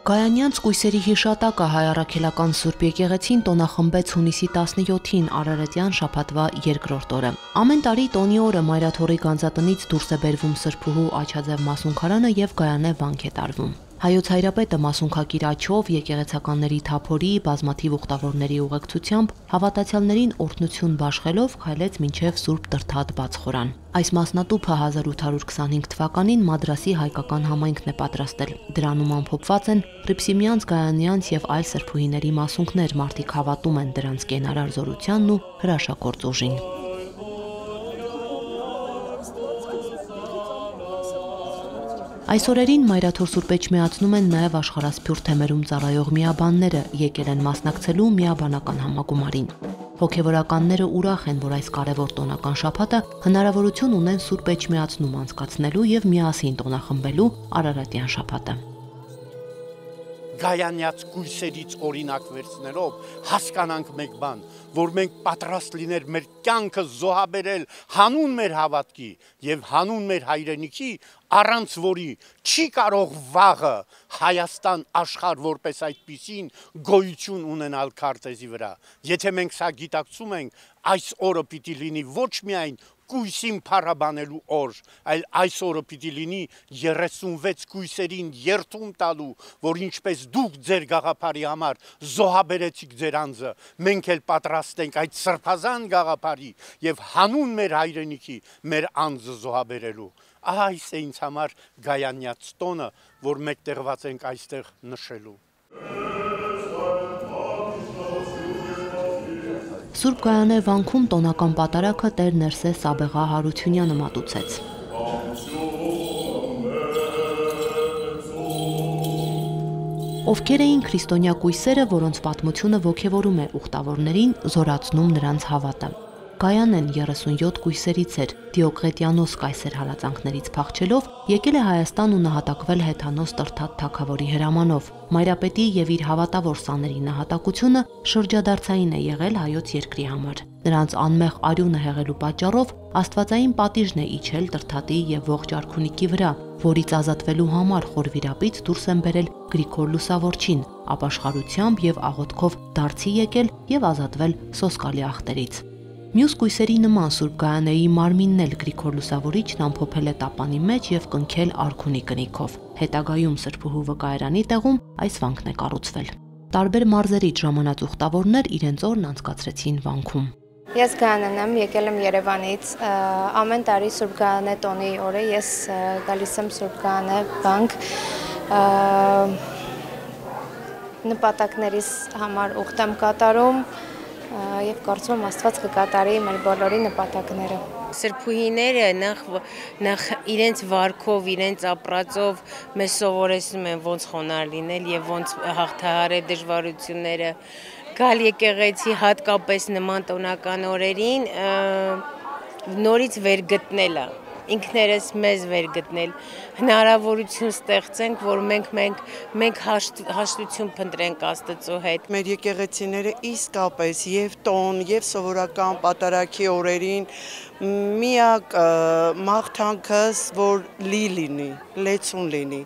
Գայանյանց կույսերի հիշատակը Հայ առաքելական Սուրբ եկեղեցին տոնախմբեց հունիսի 17-ին Արարատյան շաբաթվա երկրորդ օրը։ Ամեն տարի տոնի օրը Մայրաթորի գանձատնից դուրս է բերվում Սրբուհու աչաձև մասունքարանը եւ Գայանե վանք է տարվում։ Հայոց հայրապետը մասունքակիր աջով եկեղեցականների թափորի բազմաթիվ ուխտավորների ուղեկցությամբ հավատացյալներին օրհնություն բաշխելով քայլեց մինչև Սուրբ Տրթատ բացխորան։ Այս մասնատուփը 1825 թվականին Մադրասի հայկական համայնքն է պատրաստել։ Դրանում ամփոփված են Հռիփսիմյանց, Գայանյանց եւ այլ սրբուհիների մասունքներ, մարդիկ հավատում են դրանց կենարար զորությանն ու հրաշագործ ուժին։ Այս օրերին Մայրաթոր Սուրբ Էջմիածնում են նաև աշխարհասփյուռ թեմերում ծառայող միաբանները, եկել են մասնակցելու միաբանական համագումարին։ Հոգևորականները ուրախ են, որ այս կարևոր տոնական շաբաթը հնարավորություն ունեն Սուրբ Էջմիածնում անցկացնելու եւ միասին տոնախմբելու Արարատյան շաբաթը։ Գայանյաց կույսերից օրինակ վերցնելով հասկանանք մեկ բան, որ մենք պատրաստ լիներ մեր կյանքը զոհաբերել հանուն մեր հավատքի եւ հանուն մեր հայրենիքի, առանց որի չի կարող վաղը Հայաստան աշխարհ որպես այդպիսին գոյություն ունենալ քարտեզի վրա։ Եթե մենք սա գիտակցում ենք, այս օրը պիտի լինի ոչ միայն կույսին փառաբանելու օր, այլ այս օրը պիտի լինի 36 կույսերին երթում տալու, որ ինչպես դուք ձեր գաղափարի համար զոհաբերեցիք ձեր անձը, մենք էլ պատրաստ ենք այդ սրբազան գաղափարի եւ հանուն մեր հայրենիքի մեր անձը զոհաբերելու։ Այս է ինձ համար Գայանյաց տոնը, որ մեկտեղված ենք այստեղ նշելու։ Սուրբ Գայանե վանքում տոնական պատարագը Տեր Ներսես Աբեղա Հարությունյանը մատուցեց։ Ովքեր էին քրիստոնյա կույսերը, որոնց պատմությունը ոգևորում է ուխտավորներին, զորացնում նրանց հավատը։ Գայանեն 37 կույսերից էր, Դիոկլետիանոս կայսեր հալածանքներից փախչելով եկել է Հայաստան ու նահատակվել հեթանոս Տրթատ թագավորի հրամանով։ Մայրապետի եւ իր հավատավոր սաների նահատակությունը շրջադարձային է եղել հայոց երկրի համար։ Նրանց անմեղ արյունը հեղելու պատճառով աստվածային պատիժն է իջել Տրթատի եւ ողջ արքունիքի վրա, որից ազատվելու համար խորվիրապից դուրս են բերել Գրիգոր Լուսավորչին, ապաշխարությամբ եւ աղոթքով դարձի եկել եւ ազատվել սոսկալի ախտերից։ Մյուս կույսերի նման Սուրբ Գայանեի մարմինն էլ Գրիգոր Լուսավորիչն ամփոփել է տապանի մեջ եւ կնքել արքունի կնիքով։ Հետագայում Սրբուհու վկայարանի տեղում այս վանքն է կառուցվել։ Տարբեր մարզերից ժամանած ուխտավորներ իրենց օրն անցկացրեցին վանքում։ Ես Գայանեն եմ, եկել եմ Երևանից, ամեն տարի Սուրբ Գայանե տոնի օրը ես գալիս եմ Սուրբ Գայանե վանք, նպատակներիս համար ուխտ եմ կատարում եւ կարծում եմ Աստված կկատարի մեր բոլորի նպատակները։ Սրբուհիները նախ իրենց վարքով, իրենց ապրածով մեզ սովորեցնում են ոնց խոնարհ լինել եւ ոնց հաղթահարել դժվարությունները։ Գալ եկեղեցի հատկապես նման տոնական օրերին նորից վերգտնելը, ինքներս մեզ վերգտնել, հնարավորություն ստեղծենք, որ մենք հաշտություն փնտրենք Աստծո հետ։ Մեր եկեղեցիները իսկապես եւ տոն, եւ սովորական պատարագի օրերին միակ մաղթանքս, որ լինի, լեցուն լինի,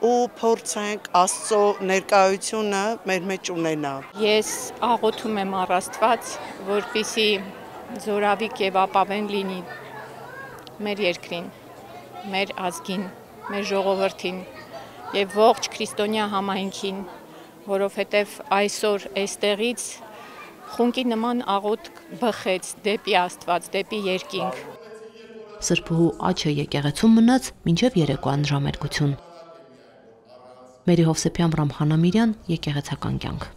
ու փորձենք Աստծո ներկայությունը մեր մեջ ունենալ։ Ես աղոթում եմ առ Աստված, որպեսզի զորավիք եւ ապավեն լինի մեր երկրին, մեր ազգին, մեր ժողովրդին եւ ողջ քրիստոնյա համայնքին, որովհետեւ այսօր այստեղից խունկի նման աղոթք բխեց դեպի Աստված, դեպի երկինք։ Սրբուհու աչը եկեղեցում մնաց մինչև երեկոյան ժամերգություն։ Մերի Հովսեփյան, Ռամխան Ամիրյան, եկեղեցական կյանք։